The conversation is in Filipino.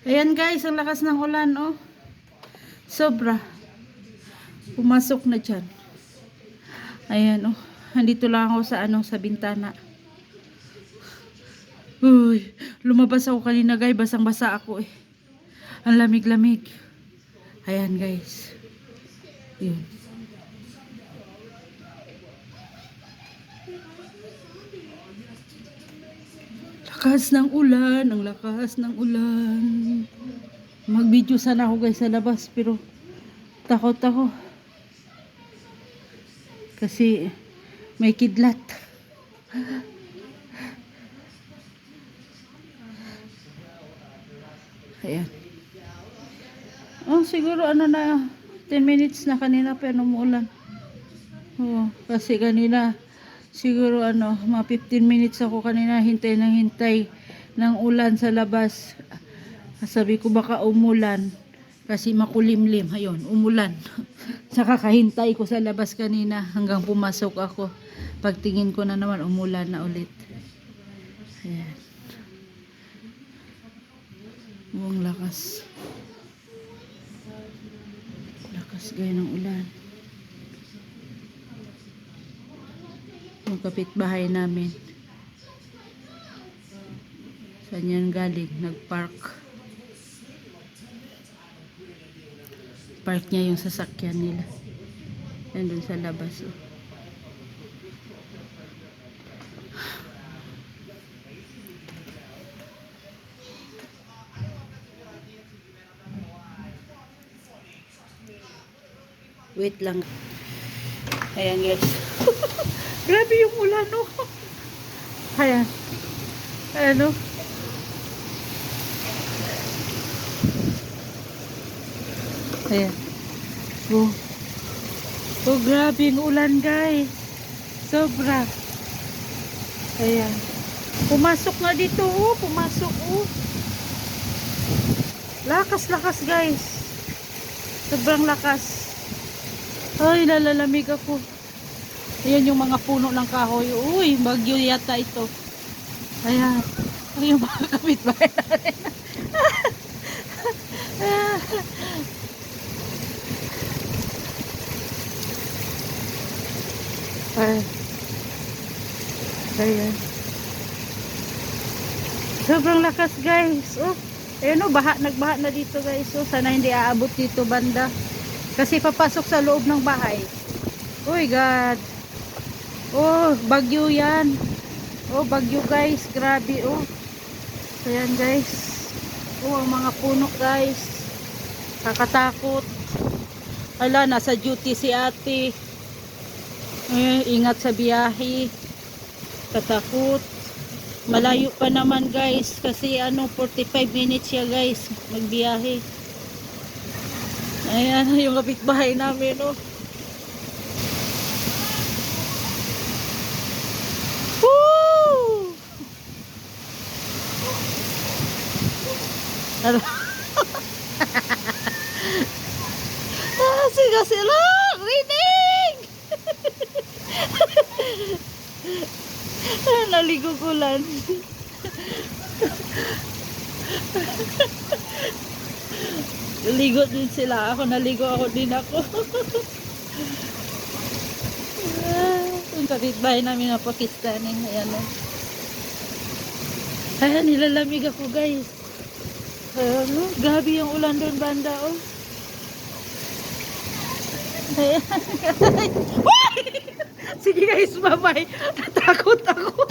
Ayan guys, ang lakas ng ulan, oh. Sobra. Pumasok na dyan. Ayan, oh. Nandito lang ako sa sa bintana. Uy, lumabas ako kanina guys, basang-basa ako eh. Ang lamig-lamig. Ayan guys. Yun. Lakas ng ulan, ang lakas ng ulan. Mag-video sana ako guys sa labas pero takot ako. Kasi may kidlat. Ayan. Oh, siguro ano na 10 minutes na kanina pero umuulan. Oh, kasi kanina siguro mga 15 minutes ako kanina hintay ng ulan sa labas. Sabi ko baka umulan kasi makulimlim. Ayun, umulan. Saka kahintay ko sa labas kanina hanggang pumasok ako. Pagtingin ko na naman umulan na ulit. Ayan. Ang lakas. Lakas gaya ng ulan. Yung kapitbahay namin. Saan yan galing? Nagpark. Park niya yung sasakyan nila. Nandun sa labas. Oh. Wait lang. Ayan guys. Grabe yung ulan, no? Ayan. Ayan, no? Ayan. Oh. Oh, grabe yung ulan, guys. Sobra. Ayan. Pumasok nga dito, oh. Pumasok, oh. Lakas-lakas, guys. Sobrang lakas. Ay, nalalamig ako. Ayan yung mga puno ng kahoy. Uy, bagyo yata ito. Ayan. Ay, yung mga kapitbahay natin. Ay. Ayan. Sobrang lakas guys. Oh, ayan o, nagbaha na dito guys. Oh, sana hindi aabot dito banda. Kasi papasok sa loob ng bahay. Uy, God. Oh, bagyo yan. Oh, bagyo guys. Grabe, oh. Ayan guys. Oh, ang mga puno guys. Kakatakot. Ala, nasa duty si ate. Ingat sa biyahe. Katakot. Malayo pa naman guys. Kasi 45 minutes siya guys. Magbiyahe. Ayan, yung kapitbahay namin, oh. Woo! Siga sila! Rinig! Naligo ko lang. Naligo din sila. Naligo ako din ako. Yung kapitbahay namin na Pakistani. Ayan o. Ayan, nilalamig ako guys. Ayan o. Gabi yung ulan doon banda o. Ayan. Sige guys, bye bye. Natakot ako.